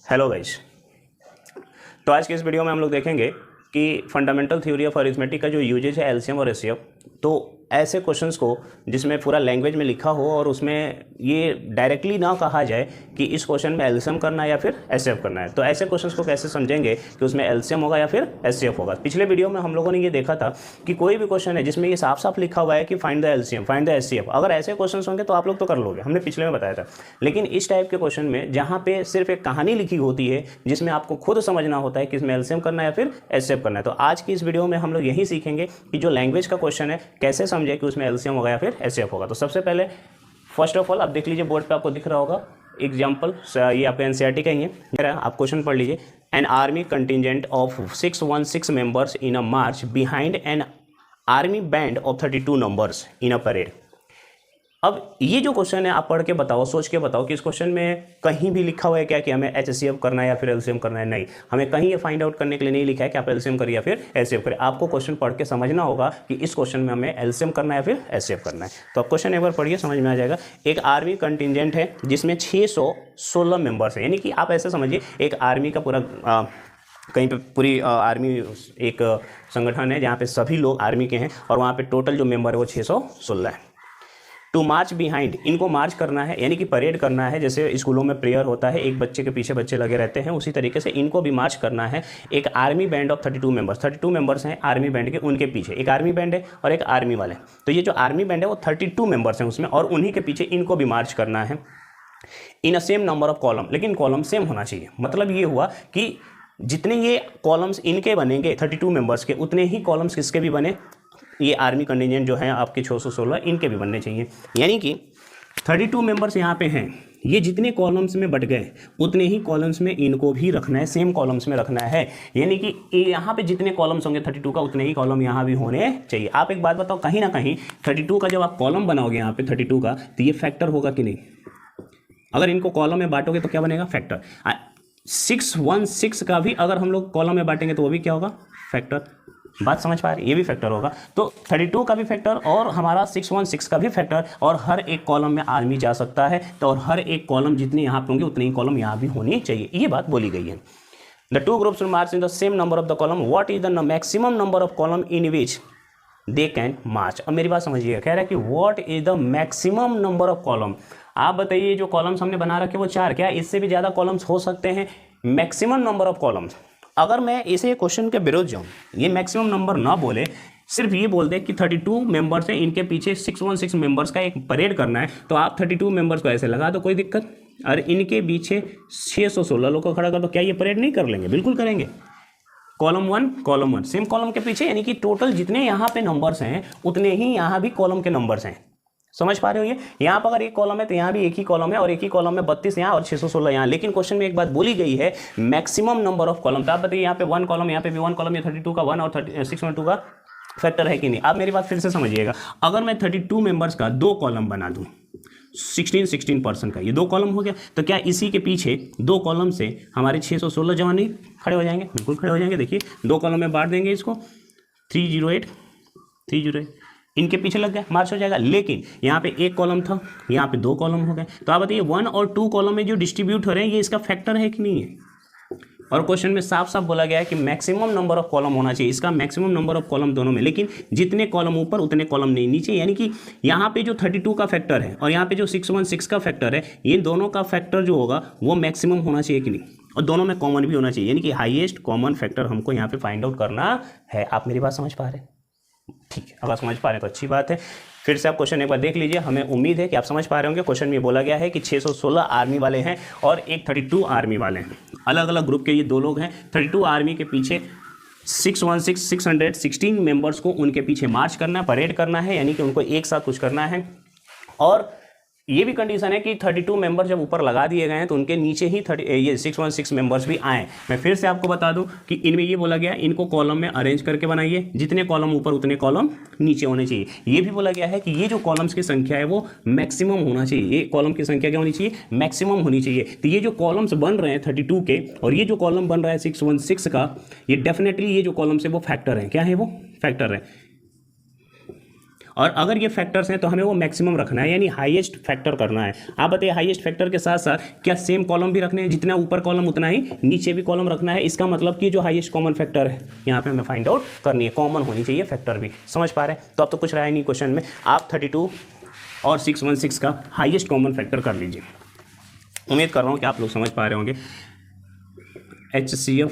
Hello guys. तो आज के इस वीडियो में हम लोग देखेंगे कि फंडामेंटल थ्योरी ऑफ अरिथमेटिक का जो यूजेज है एलसीएम और एचसीएफ। तो ऐसे क्वेश्चंस को जिसमें पूरा लैंग्वेज में लिखा हो और उसमें ये डायरेक्टली ना कहा जाए कि इस क्वेश्चन में एलसीएम करना है या फिर एचसीएफ करना है, तो ऐसे क्वेश्चंस को कैसे समझेंगे कि उसमें एलसीएम होगा या फिर एचसीएफ होगा। पिछले वीडियो में हम लोगों ने ये देखा था कि कोई भी क्वेश्चन है जिसमें ये साफ साफ लिखा हुआ है कि find the LCM, find the HCF, अगर ऐसे क्वेश्चन होंगे तो आप लोग तो कर लोगे, हमने पिछले में बताया था। लेकिन इस टाइप के क्वेश्चन में जहाँ पे सिर्फ एक कहानी लिखी होती है जिसमें आपको खुद समझना होता है कि इसमें एलसीएम करना है या फिर एचसीएफ करना है, तो आज की इस वीडियो में हम लोग यही सीखेंगे कि जो लैंग्वेज का क्वेश्चन है कैसे समझे कि उसमें एलसीएम होगा या फिर एचसीएफ होगा। तो सबसे पहले फर्स्ट ऑफ ऑल आप देख लीजिए, बोर्ड पे आपको दिख रहा होगा एग्जाम्पल, ये आपका एनसीईआरटी का ही है, आप क्वेश्चन पढ़ लीजिए। An army contingent of 616 members in a March behind an army band of 32 numbers in a parade. अब ये जो क्वेश्चन है आप पढ़ के बताओ, सोच के बताओ कि इस क्वेश्चन में कहीं भी लिखा हुआ है क्या कि हमें एचसीएफ करना है या फिर एलसीएम करना है। नहीं, हमें कहीं ये फाइंड आउट करने के लिए नहीं लिखा है कि आप एलसीएम करिए या फिर एचसीएफ करें। आपको क्वेश्चन पढ़ के समझना होगा कि इस क्वेश्चन में हमें एलसीएम करना है या फिर एचसीएफ करना है। तो आप क्वेश्चन एक बार पढ़िए, समझ में आ जाएगा। एक आर्मी कंटिजेंट है जिसमें 616 मेंबर्स है, यानी कि आप ऐसे समझिए एक आर्मी का पूरा कहीं पे पूरी आर्मी एक संगठन है जहाँ पे सभी लोग आर्मी के हैं और वहाँ पे टोटल जो मेंबर है वो 616 है। टू मार्च बिहाइंड, इनको मार्च करना है यानी कि परेड करना है। जैसे स्कूलों में प्रेयर होता है, एक बच्चे के पीछे बच्चे लगे रहते हैं, उसी तरीके से इनको भी मार्च करना है। एक army band of 32 members, 32 members हैं आर्मी बैंड के, उनके पीछे एक आर्मी बैंड है और एक आर्मी वाले। तो ये जो आर्मी बैंड है वो 32 मेंबर्स हैं उसमें, और उन्हीं के पीछे इनको भी मार्च करना है in a same number of column. लेकिन कॉलम सेम होना चाहिए। मतलब ये हुआ कि जितने ये कॉलम्स इनके बनेंगे 32 मेंबर्स के, उतने ही कॉलम्स किसके भी बने, ये आर्मी कंटिजेंट जो है आपके 616 इनके भी बनने चाहिए। यानी कि 32 मेंबर्स यहाँ पे हैं, ये जितने कॉलम्स में बट गए उतने ही कॉलम्स में इनको भी रखना है, सेम कॉलम्स में रखना है। यानी कि यहाँ पे जितने कॉलम्स होंगे 32 का, उतने ही कॉलम यहाँ भी होने चाहिए। आप एक बात बताओ, कहीं ना कहीं 32 का जब आप कॉलम बनाओगे यहाँ पे 32 का, तो ये फैक्टर होगा कि नहीं? अगर इनको कॉलम में बांटोगे तो क्या बनेगा? फैक्टर। 616 का भी अगर हम लोग कॉलम में बांटेंगे तो वो भी क्या होगा? फैक्टर। बात समझ पा रहे? ये भी फैक्टर होगा। तो 32 का भी फैक्टर और हमारा 616 का भी फैक्टर, और हर एक कॉलम में आर्मी जा सकता है, तो और हर एक कॉलम जितने यहाँ पे होंगे उतने ही कॉलम यहाँ भी होनी चाहिए। ये बात बोली गई है। The two groups march in the same number of the column, what is the maximum number of column in which they can march. अब मेरी बात समझिएगा, कह रहा है कि what is the maximum number of column. आप बताइए, जो कॉलम्स हमने बना रखे वो 4, क्या इससे भी ज़्यादा कॉलम्स हो सकते हैं? Maximum number of columns. अगर मैं इसे क्वेश्चन के विरुद्ध जाऊँ, ये मैक्सिमम नंबर ना बोले, सिर्फ ये बोल दे कि 32 मेंबर्स हैं, इनके पीछे 616 मेंबर्स का एक परेड करना है, तो आप 32 मेंबर्स को ऐसे लगा दो, कोई दिक्कत। और इनके पीछे 616 लोग को खड़ा कर दो, क्या ये परेड नहीं कर लेंगे? बिल्कुल करेंगे। कॉलम वन सेम कॉलम के पीछे, यानी कि टोटल जितने यहाँ पे नंबर्स हैं उतने ही यहाँ भी कॉलम के नंबर्स हैं। समझ पा रहे हो? ये यहाँ पर अगर एक कॉलम है तो यहाँ भी एक ही कॉलम है, और एक ही कॉलम में 32 यहाँ और 616 यहाँ। लेकिन क्वेश्चन में एक बात बोली गई है, मैक्सिमम नंबर ऑफ कॉलम। तो आप बताइए, यहाँ पे 1 कॉलम, यहाँ पे भी 1 कॉलम, ये 32 का 1 और 612 का फैक्टर है कि नहीं? आप मेरी बात फिर से समझिएगा। अगर मैं 32 मेंबर्स का 2 कॉलम बना दूँ, 16% का, ये 2 कॉलम हो गया, तो क्या इसी के पीछे 2 कॉलम से हमारे 616 जवान नहीं खड़े हो जाएंगे? बिल्कुल खड़े हो जाएंगे। देखिए 2 कॉलम में बांट देंगे इसको, 308 इनके पीछे लग गया, मार्च हो जाएगा। लेकिन यहाँ पे 1 कॉलम था, यहाँ पे 2 कॉलम हो गए। तो आप बताइए 1 और 2 कॉलम में जो डिस्ट्रीब्यूट हो रहे हैं, ये इसका फैक्टर है कि नहीं है? और क्वेश्चन में साफ साफ बोला गया है कि मैक्सिमम नंबर ऑफ कॉलम होना चाहिए, इसका मैक्सिमम नंबर ऑफ कॉलम दोनों में, लेकिन जितने कॉलम ऊपर उतने कॉलम नहीं नीचे। यानी कि यहाँ पे जो 32 का फैक्टर है और यहाँ पे जो 616 का फैक्टर है, ये दोनों का फैक्टर जो होगा वो मैक्सिमम होना चाहिए कि नहीं? और दोनों में कॉमन भी होना चाहिए, यानी कि हाईएस्ट कॉमन फैक्टर हमको यहाँ पे फाइंड आउट करना है। आप मेरी बात समझ पा रहे हैं? ठीक है, अगर समझ पा रहे हैं तो अच्छी बात है। फिर से आप क्वेश्चन एक बार देख लीजिए, हमें उम्मीद है कि आप समझ पा रहे होंगे। क्वेश्चन में बोला गया है कि 616 आर्मी वाले हैं और एक 32 आर्मी वाले हैं, अलग अलग ग्रुप के ये 2 लोग हैं। 32 आर्मी के पीछे 616 मेंबर्स को उनके पीछे मार्च करना है, परेड करना है, यानी कि उनको एक साथ कुछ करना है। और ये भी कंडीशन है कि 32 मेंबर जब ऊपर लगा दिए गए हैं तो उनके नीचे ही 616 मेंबर्स भी आए। मैं फिर से आपको बता दूं कि इनमें ये बोला गया इनको कॉलम में अरेंज करके बनाइए, जितने कॉलम ऊपर उतने कॉलम नीचे होने चाहिए। ये भी बोला गया है कि ये जो कॉलम्स की संख्या है वो मैक्सिमम होना चाहिए, ये कॉलम की संख्या क्या होनी चाहिए? मैक्सिमम होनी चाहिए। तो ये जो कॉलम्स बन रहे हैं 32 के और ये जो कॉलम बन रहा है 616 का, ये डेफिनेटली ये जो कॉलम्स है वो फैक्टर है। क्या है? वो फैक्टर है। और अगर ये फैक्टर्स हैं तो हमें वो मैक्सिमम रखना है, यानी हाईएस्ट फैक्टर करना है। आप बताइए हाईएस्ट फैक्टर के साथ साथ क्या सेम कॉलम भी रखने हैं, जितना ऊपर कॉलम उतना ही नीचे भी कॉलम रखना है। इसका मतलब कि जो हाईएस्ट कॉमन फैक्टर है यहाँ पे हमें फाइंड आउट करनी है, कॉमन होनी चाहिए फैक्टर भी। समझ पा रहे हैं? तो अब तो कुछ रहा नहीं क्वेश्चन में, आप 32 और 616 का हाईएस्ट कॉमन फैक्टर कर लीजिए। उम्मीद कर रहा हूँ कि आप लोग समझ पा रहे होंगे। HCF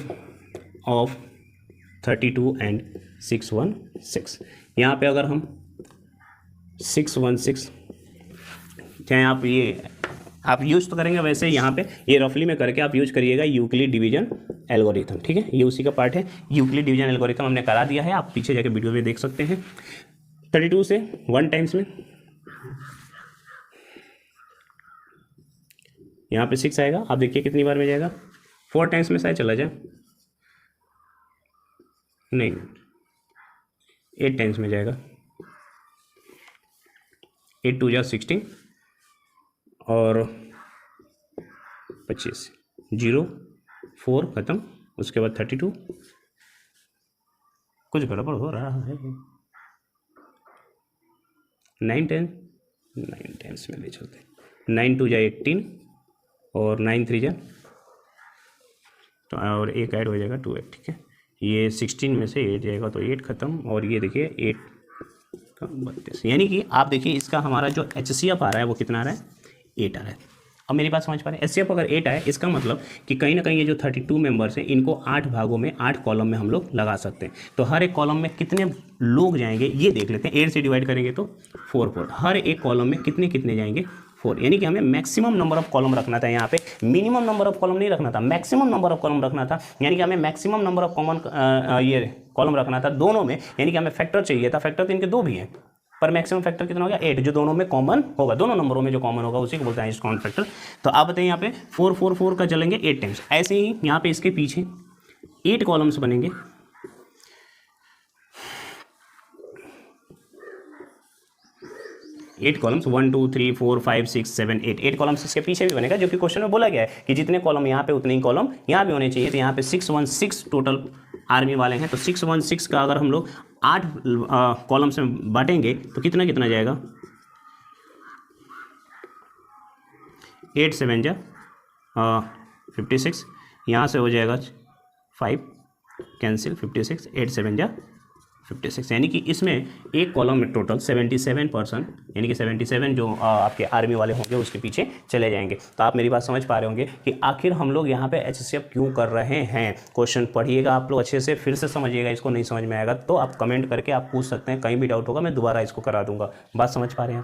ऑफ 32 एंड 616, यहाँ पे अगर हम 616 चाहे आप यूज तो करेंगे, वैसे यहाँ पे ये रफली में करके आप यूज करिएगा यूक्लिड डिवीजन एल्गोरिथम, ठीक है, ये उसी का पार्ट है। यूक्लिड डिवीजन एल्गोरिथम हमने करा दिया है, आप पीछे जाके वीडियो में देख सकते हैं। 32 से 1 टाइम्स में यहाँ पे 6 आएगा, आप देखिए कितनी बार में जाएगा, 4 टाइम्स में शायद चला जाए, नहीं 8 टाइम्स में जाएगा। 8 2 जा 16 और 25, 0 4 ख़त्म, उसके बाद 32। कुछ गड़बड़ हो रहा है। 9 टाइम्स में ले चलते, 9 2 जा 18 और 9 3 जा तो और एक ऐड हो जाएगा 2 8, ठीक है। ये 16 में से 8 जाएगा तो 8 ख़त्म, और ये देखिए 8 का 32, यानी कि आप देखिए इसका हमारा जो HCF आ रहा है वो कितना आ रहा है, 8 आ रहा है। अब मेरी बात समझ पा रहे हैं? HCF अगर 8 आए, इसका मतलब कि कहीं ना कहीं ये जो 32 मेंबर्स हैं इनको 8 भागों में 8 कॉलम में हम लोग लगा सकते हैं। तो हर एक कॉलम में कितने लोग जाएंगे ये देख लेते हैं। 8 से डिवाइड करेंगे तो 4 4, हर एक कॉलम में कितने कितने जाएंगे, 4, यानी कि हमें मैक्सिमम नंबर ऑफ कॉलम रखना था। यहाँ पे मिनिमम नंबर ऑफ कॉलम नहीं रखना था, मैक्सिमम नंबर ऑफ कॉलम रखना था, यानी कि हमें मैक्सिमम नंबर ऑफ ये कॉलम रखना था दोनों में, यानी कि हमें फैक्टर चाहिए था। फैक्टर तो इनके 2 भी हैं, पर मैक्सिमम फैक्टर कितना हो गया, 8, जो दोनों में कॉमन होगा, दोनों नंबरों में जो कॉमन होगा उसी को बोलते हैं कॉमन फैक्टर। तो आप बताइए यहाँ पे 4 4 4 का चलेंगे 8 टाइम्स, ऐसे ही यहाँ पे इसके पीछे 8 कॉलम्स बनेंगे। 8 कॉलम्स 1 2 3 4 5 6 7 8 कॉलम्स इसके पीछे भी बनेगा, जो कि क्वेश्चन में बोला गया है कि जितने कॉलम यहाँ पे उतने ही कॉलम यहाँ भी होने चाहिए। तो यहाँ पे 616 टोटल आर्मी वाले हैं, तो 616 का अगर हम लोग 8 कॉलम्स में बांटेंगे तो कितना कितना जाएगा, 8 7 जा 56, यहाँ से हो जाएगा 5 कैंसिल, 56 8 7 जा 56, यानी कि इसमें एक कॉलम में टोटल 77%, यानी कि 77 जो आपके आर्मी वाले होंगे उसके पीछे चले जाएंगे। तो आप मेरी बात समझ पा रहे होंगे कि आखिर हम लोग यहाँ पे HCF क्यों कर रहे हैं। क्वेश्चन पढ़िएगा आप लोग अच्छे से, फिर से समझिएगा, इसको नहीं समझ में आएगा तो आप कमेंट करके आप पूछ सकते हैं, कहीं भी डाउट होगा मैं दोबारा इसको करा दूंगा। बात समझ पा रहे हैं?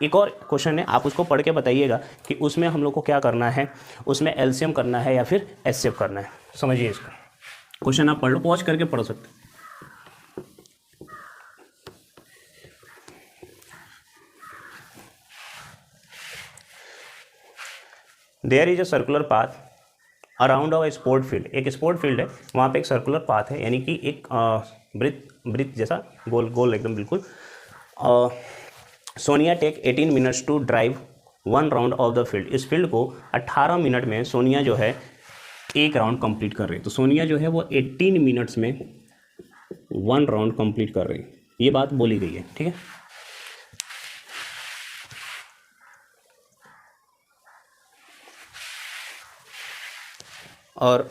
एक और क्वेश्चन है, आप उसको पढ़ के बताइएगा कि उसमें हम लोग को क्या करना है, उसमें LCM करना है या फिर HCF करना है। समझिए इसको, क्वेश्चन आप पढ़ लो, पॉज करके पढ़ सकते हैं। There is a circular path around a sport field. एक स्पोर्ट फील्ड है, वहाँ पे एक सर्कुलर पाथ है, यानी कि एक वृत्त जैसा गोल गोल एकदम बिल्कुल। Sonia take 18 minutes to drive 1 round of the field. इस फील्ड को 18 मिनट में सोनिया जो है एक राउंड कंप्लीट कर रही है। तो सोनिया जो है वो 18 मिनट्स में 1 राउंड कंप्लीट कर रही है, ये बात बोली गई है, ठीक है। और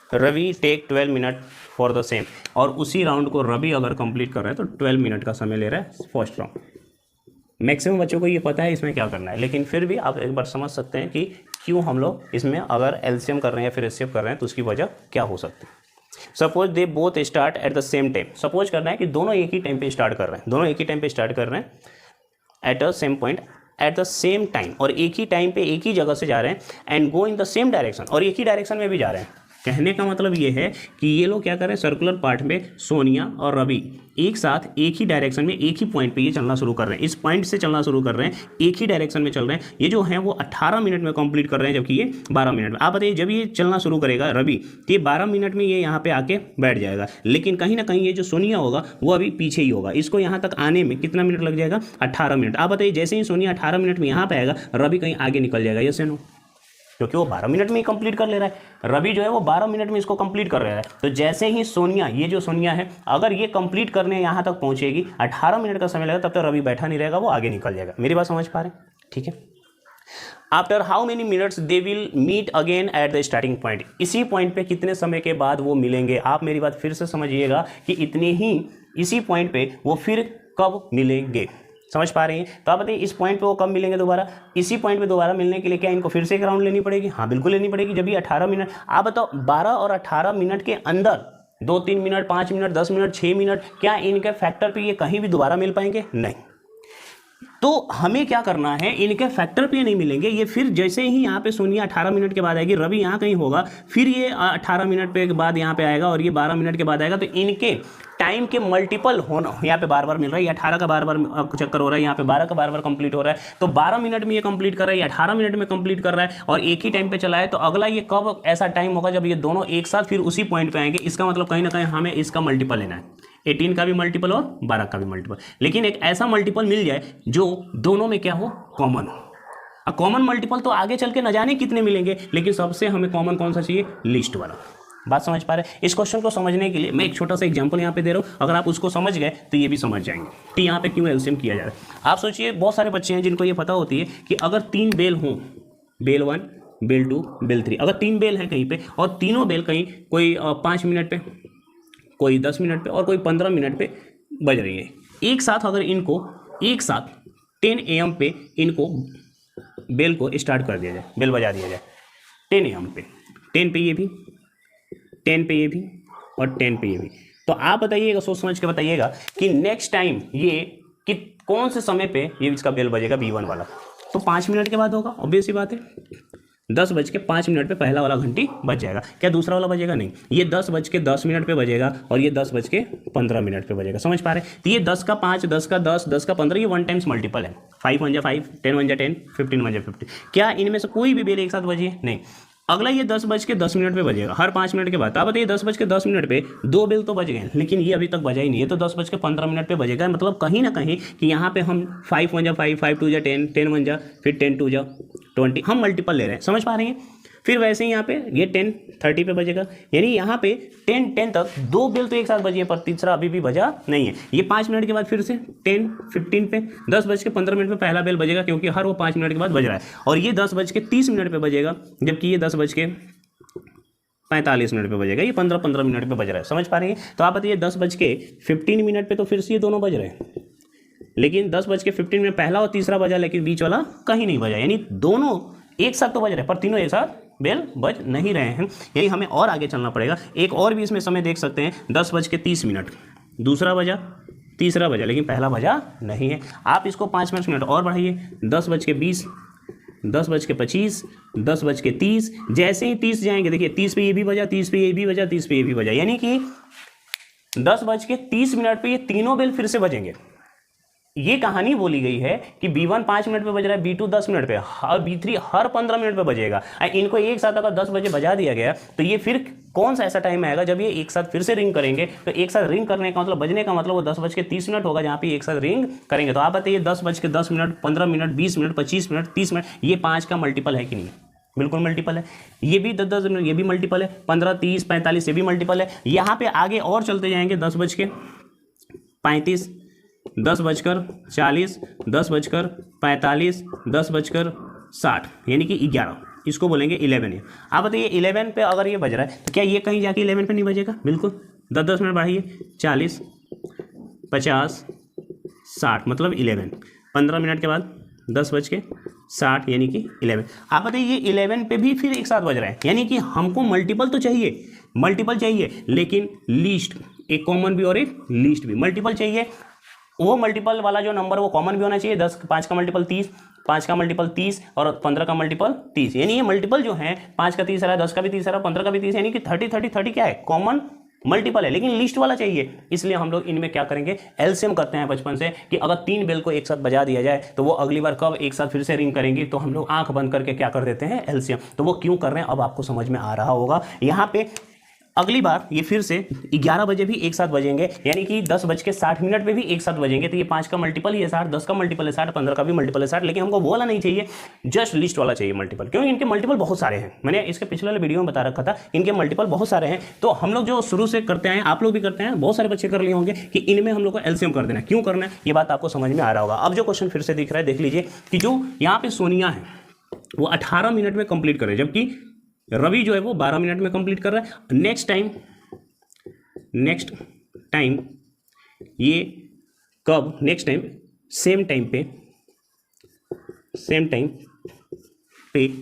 Ravi take 12 minute for the same, और उसी राउंड को रवि अगर कंप्लीट कर रहा है तो 12 मिनट का समय ले रहा है फर्स्ट राउंड। मैक्सिमम बच्चों को ये पता है इसमें क्या करना है, लेकिन फिर भी आप एक बार समझ सकते हैं कि क्यों हम लोग इसमें अगर LCM कर रहे हैं या फिर HCF कर रहे हैं तो उसकी वजह क्या हो सकती है। Suppose they both start at the same time. Suppose करना है कि दोनों एक ही टाइम पे स्टार्ट कर रहे हैं, दोनों एक ही टाइम पे स्टार्ट कर रहे हैं at a same point at the same time, और एक ही टाइम पे एक ही जगह से जा रहे हैं, and go in the same direction, और एक ही डायरेक्शन में भी जा रहे हैं। कहने का मतलब ये है कि ये लोग क्या कर रहे हैं, सर्कुलर पार्ट में सोनिया और रवि एक साथ एक ही डायरेक्शन में एक ही पॉइंट पे ये चलना शुरू कर रहे हैं, इस पॉइंट से चलना शुरू कर रहे हैं, एक ही डायरेक्शन में चल रहे हैं। ये जो है वो 18 मिनट में कंप्लीट कर रहे हैं, जबकि ये 12 मिनट में। आप बताइए जब ये चलना शुरू करेगा रवि तो ये 12 मिनट में ये यहाँ पे आके बैठ जाएगा, लेकिन कहीं ना कहीं ये जो सोनिया होगा वो अभी पीछे ही होगा, इसको यहाँ तक आने में कितना मिनट लग जाएगा, 18 मिनट। आप बताइए जैसे ही सोनिया 18 मिनट में यहाँ पे आएगा रवि कहीं आगे निकल जाएगा, यस या नो, क्योंकि वो 12 मिनट में ही कंप्लीट कर ले रहा है। रवि जो है वो 12 मिनट में इसको कंप्लीट कर रहा है। तो जैसे ही सोनिया, ये जो सोनिया है, अगर ये कंप्लीट करने यहाँ तक पहुँचेगी, 18 मिनट का समय लगेगा, तब तक रवि बैठा नहीं रहेगा, वो आगे निकल जाएगा। मेरी बात समझ पा रहे हैं? ठीक है। After how many minutes they will meet again at the starting point, इसी पॉइंट पे कितने समय के बाद वो मिलेंगे। आप मेरी बात फिर से समझिएगा कि इतने ही, इसी पॉइंट पे वो फिर कब मिलेंगे, समझ पा रहे हैं? तो आप बताइए इस पॉइंट पे वो कब मिलेंगे दोबारा? इसी पॉइंट पे दोबारा मिलने के लिए क्या इनको फिर से एक राउंड लेनी पड़ेगी? हाँ बिल्कुल लेनी पड़ेगी। जब ये 18 मिनट, आप बताओ 12 और 18 मिनट के अंदर 2-3 मिनट, 5 मिनट, 10 मिनट, 6 मिनट, क्या इनके फैक्टर पे ये कहीं भी दोबारा मिल पाएंगे? नहीं। तो हमें क्या करना है, इनके फैक्टर पे नहीं मिलेंगे ये। फिर जैसे ही यहाँ पे सोनिया 18 मिनट के बाद आएगी, रवि यहाँ कहीं होगा, फिर ये 18 मिनट के बाद यहाँ पे आएगा और ये 12 मिनट के बाद आएगा। तो इनके टाइम के मल्टीपल होना यहाँ पे बार बार मिल रहा है। ये 18 का बार बार चक्कर हो रहा है, यहाँ पे 12 का बार बार कंप्लीट हो रहा है। तो 12 मिनट में ये कंप्लीट कर रहा है, ये 18 मिनट में कंप्लीट कर रहा है और एक ही टाइम पे चला है। तो अगला ये कब ऐसा टाइम होगा जब ये दोनों एक साथ फिर उसी पॉइंट पे आएंगे। इसका मतलब कहीं ना कहीं हमें इसका मल्टीपल लेना है, 18 का भी मल्टीपल और 12 का भी मल्टीपल। लेकिन एक ऐसा मल्टीपल मिल जाए जो दोनों में क्या हो, कॉमन हो। अब कॉमन मल्टीपल तो आगे चल के न जाने कितने मिलेंगे, लेकिन सबसे हमें कॉमन कौन सा चाहिए? लीस्ट वाला। बात समझ पा रहे हैं? इस क्वेश्चन को समझने के लिए मैं एक छोटा सा एग्जांपल यहाँ पे दे रहा हूँ। अगर आप उसको समझ गए तो ये भी समझ जाएंगे कि यहाँ पे क्यों एलसीएम किया जा रहा है। आप सोचिए, बहुत सारे बच्चे हैं जिनको ये पता होती है कि अगर 3 बेल हों, बेल 1, बेल 2, बेल 3, अगर 3 बेल है कहीं पे और तीनों बेल कहीं कोई 5 मिनट पे, कोई 10 मिनट पे और कोई 15 मिनट पे बज रही है, एक साथ अगर इनको एक साथ 10 AM पे इनको बेल को स्टार्ट कर दिया जाए, बेल बजा दिया जाए 10 AM पे, 10 पे ये भी, 10 पे ये भी और 10 पे ये भी, तो आप बताइएगा, सोच समझ के बताइएगा कि नेक्स्ट टाइम ये कि कौन से समय पे ये इसका बेल बजेगा B1 वाला। तो 5 मिनट के बाद होगा, ऑब्वियस सी बात है। 10:05 पे पहला वाला घंटी बज जाएगा। क्या दूसरा वाला बजेगा? नहीं, ये 10:10 पे बजेगा और ये 10:15 पे बजेगा। समझ पा रहे हैं? तो ये 10 का 5, 10 का 10, 10 का 15, ये 1 टाइम्स मल्टीपल है। 5 1 जा 5, 10 1 जा 10, 15 1 जा 15। क्या इनमें से कोई भी बेल एक साथ बजी है? नहीं। अगला ये 10:10 पे बजेगा, हर 5 मिनट के बाद। आप बताइए 10:10 पे 2 बेल तो बज गए, लेकिन ये अभी तक बजा ही नहीं है। तो 10:15 पे बजेगा। मतलब कहीं ना कहीं कि यहाँ पे हम 5 1 जा 5, 5 2 जा 10, 10 1 जा, फिर 10 2 जा 20, हम मल्टीपल ले रहे हैं। समझ पा रहे हैं? फिर वैसे ही यहाँ पे ये 10:30 पे बजेगा, यानी यहाँ पे 10 तक 2 बेल तो एक साथ बजी है, पर तीसरा अभी भी बजा नहीं है। ये 5 मिनट के बाद फिर से 10:15 पे 10:15 पे पहला बेल बजेगा, क्योंकि हर वो 5 मिनट के बाद बज रहा है। और ये 10:30 पे बजेगा, जबकि ये 10:45 पे बजेगा। ये 15-15 मिनट पे बज रहा है। समझ पा रहे हैं? तो आप बताइए 10:15 पे तो फिर से ये दोनों बज रहे हैं, लेकिन 10:15 में पहला और तीसरा बजा, लेकिन बीच वाला कहीं नहीं बजा। यानी दोनों एक साथ तो बज रहे हैं, पर तीनों एक साथ बेल बज नहीं रहे हैं। यही हमें और आगे चलना पड़ेगा। एक और भी इसमें समय देख सकते हैं, 10:30, दूसरा बजा, तीसरा बजा, लेकिन पहला बजा नहीं है। आप इसको 5 मिनट और बढ़ाइए, 10:20, 10:25, 10:30। जैसे ही 30 जाएंगे, देखिए 30 पे ये भी बजा, 30 पे ये भी बजा, 30 पे ये भी बजा, यानी कि 10:30 पे ये तीनों बेल फिर से बजेंगे। ये कहानी बोली गई है कि B1 5 मिनट पे बज रहा है, B2 10 मिनट पे और B3 हर 15 मिनट पे बजेगा। इनको एक साथ अगर 10 बजे बजा दिया गया, तो ये फिर कौन सा ऐसा टाइम आएगा जब ये एक साथ फिर से रिंग करेंगे। तो एक साथ रिंग करने का मतलब, बजने का मतलब वो 10:30 होगा, जहाँ पे एक साथ रिंग करेंगे। तो आप बताइए 10:10, 15 मिनट, 20 मिनट, 25 मिनट, 30 मिनट, ये 5 का मल्टीपल है कि नहीं? बिल्कुल मल्टीपल है। ये भी 10-10 मिनट, ये भी मल्टीपल है। 15, 30, 45 ये भी मल्टीपल है। यहाँ पे आगे और चलते जाएंगे, 10:35, 10:40, 10:45, 10:60, यानी कि 11, इसको बोलेंगे 11 है। आप बताइए 11 पे अगर ये बज रहा है, तो क्या ये कहीं जाके 11 पे नहीं बजेगा? बिल्कुल। 10-10 मिनट बढ़ाइए, 40, 50, 60, मतलब 11। 15 मिनट के बाद 10:60, यानी कि 11। आप बताइए ये 11 पे भी फिर एक साथ बज रहा है, यानी कि हमको मल्टीपल तो चाहिए, मल्टीपल चाहिए, लेकिन लीस्ट, एक कॉमन भी और एक लीस्ट भी। मल्टीपल चाहिए, वो मल्टीपल वाला जो नंबर वो कॉमन भी होना चाहिए। 5 का मल्टीपल 30, 5 का मल्टीपल 30 और 15 का मल्टीपल 30, यानी ये मल्टीपल जो है 5 का 30 है, 10 का भी 30 है, 15 का भी 30, यानी कि 30 क्या है? कॉमन मल्टीपल है, लेकिन लिस्ट वाला चाहिए। इसलिए हम लोग इनमें क्या करेंगे, एलसीएम करते हैं बचपन से, कि अगर 3 बेल को एक साथ बजा दिया जाए तो वो अगली बार कब एक साथ फिर से रिंग करेंगी, तो हम लोग आंख बंद करके क्या कर देते हैं, एलसीएम। तो वो क्यों कर रहे हैं अब आपको समझ में आ रहा होगा। यहाँ पे अगली बार ये फिर से 11 बजे भी एक साथ बजेंगे, यानी कि 10:60 पे भी एक साथ बजेंगे। तो ये 5 का मल्टीपल ही है 60, 10 का मल्टीपल है 60, 15 का भी मल्टीपल है 60, लेकिन हमको वो वाला नहीं चाहिए, जस्ट लिस्ट वाला चाहिए मल्टीपल, क्योंकि इनके मल्टीपल बहुत सारे हैं। मैंने इसके पिछले वाले वीडियो में बता रखा था, इनके मल्टीपल बहुत सारे हैं। तो हम लोग जो शुरू से करते हैं, आप लोग भी करते हैं, बहुत सारे बच्चे कर लिए होंगे कि इनमें हम लोग को एलसीएम कर देना। क्यों करना है ये बात आपको समझ में आ रहा होगा। अब जो क्वेश्चन फिर से दिख रहा है, देख लीजिए कि जो यहाँ पे सोनिया है वो 18 मिनट में कंप्लीट कर रहे हैं, जबकि रवि जो है वो 12 मिनट में कंप्लीट कर रहा है। नेक्स्ट टाइम ये कब, नेक्स्ट टाइम सेम टाइम पे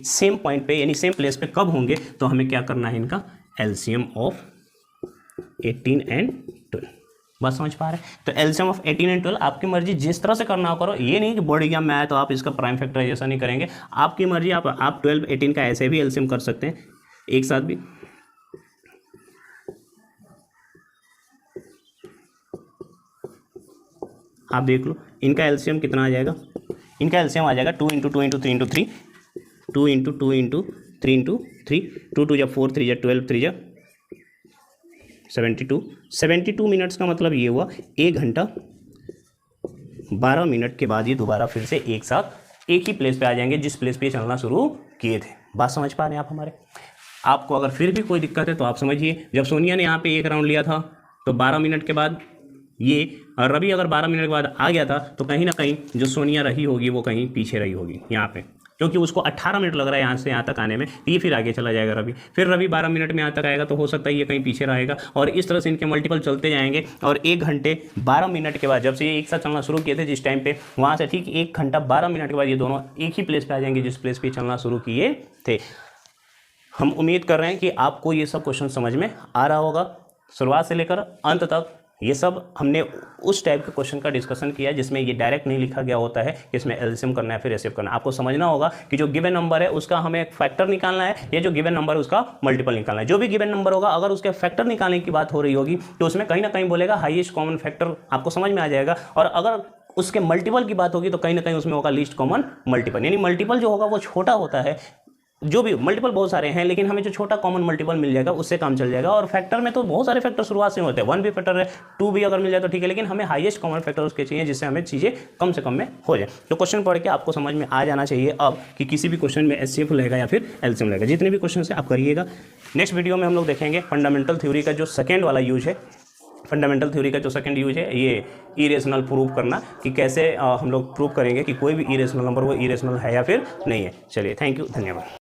सेम पॉइंट पे यानी सेम प्लेस पे कब होंगे, तो हमें क्या करना है, इनका एलसीएम ऑफ 18 एंड 12। बात समझ पा रहे हैं। तो एलसीएम ऑफ 18 एंड 12 आपकी मर्जी, जिस तरह से करना हो करो। ये नहीं कि बोर्ड एग्जाम में आया तो आप इसका प्राइम फैक्टराइजेशन नहीं करेंगे, आपकी मर्जी। आप 12 18 का ऐसे भी एलसीएम कर सकते हैं एक साथ भी। आप देख लो इनका एलसीएम कितना आ जाएगा। इनका एलसीएम आ जाएगा 2 × 2 × 3 × 3, 2 × 2 × 3 × 3, 2 2 4, 3 12, 3 72 मिनट्स का मतलब ये हुआ 1 घंटा 12 मिनट के बाद ये दोबारा फिर से एक साथ एक ही प्लेस पे आ जाएंगे, जिस प्लेस पे चलना शुरू किए थे। बात समझ पा रहे हैं आप हमारे। आपको अगर फिर भी कोई दिक्कत है तो आप समझिए, जब सोनिया ने यहाँ पे एक राउंड लिया था तो 12 मिनट के बाद ये, और रवि अगर 12 मिनट के बाद आ गया था तो कहीं ना कहीं जो सोनिया रही होगी वो कहीं पीछे रही होगी यहाँ पे, क्योंकि उसको 18 मिनट लग रहा है यहाँ से यहाँ तक आने में। ये फिर आगे चला जाएगा रवि, फिर रवि 12 मिनट में यहाँ तक आएगा, तो हो सकता है ये कहीं पीछे रहेगा। और इस तरह से इनके मल्टीपल चलते जाएंगे। और 1 घंटे 12 मिनट के बाद, जब से ये एक साथ चलना शुरू किए थे जिस टाइम पे, वहाँ से ठीक 1 घंटा 12 मिनट के बाद ये दोनों एक ही प्लेस पे आ जाएंगे जिस प्लेस पे चलना शुरू किए थे। हम उम्मीद कर रहे हैं कि आपको ये सब क्वेश्चन समझ में आ रहा होगा। शुरुआत से लेकर अंत तक ये सब हमने उस टाइप के क्वेश्चन का डिस्कशन किया जिसमें ये डायरेक्ट नहीं लिखा गया होता है कि इसमें एलसीएम करना है फिर एचसीएफ करना है। आपको समझना होगा कि जो गिवन नंबर है उसका हमें एक फैक्टर निकालना है, या जो गिवन नंबर है उसका मल्टीपल निकालना है। जो भी गिवन नंबर होगा, अगर उसके फैक्टर निकालने की बात हो रही होगी तो उसमें कहीं ना कहीं बोलेगा हाईएस्ट कॉमन फैक्टर, आपको समझ में आ जाएगा। और अगर उसके मल्टीपल की बात होगी तो कहीं ना कहीं उसमें होगा लीस्ट कॉमन मल्टीपल, यानी मल्टीपल जो होगा वो छोटा होता है। जो भी मल्टीपल बहुत सारे हैं, लेकिन हमें जो छोटा कॉमन मल्टीपल मिल जाएगा उससे काम चल जाएगा। और फैक्टर में तो बहुत सारे फैक्टर शुरुआत से होते हैं, 1 भी फैक्टर है, 2 भी अगर मिल जाए तो ठीक है, लेकिन हमें हाईएस्ट कॉमन फैक्टर उसके चाहिए जिससे हमें चीज़ें कम से कम में हो जाए। तो क्वेश्चन पढ़ के आपको समझ में आ जाना चाहिए अब कि किसी भी क्वेश्चन में एचसीएफ लगेगा या फिर एलसीएम लगेगा। जितने भी क्वेश्चन है आप करिएगा। नेक्स्ट वीडियो में हम लोग देखेंगे फंडामेंटल थ्योरी का जो सेकेंड वाला यूज है। फंडामेंटल थ्योरी का जो सेकंड यूज है ये इरेशनल प्रूव करना, कि कैसे हम लोग प्रूव करेंगे कि कोई भी इरेशनल नंबर वो इरेशनल है या फिर नहीं है। चलिए, थैंक यू, धन्यवाद।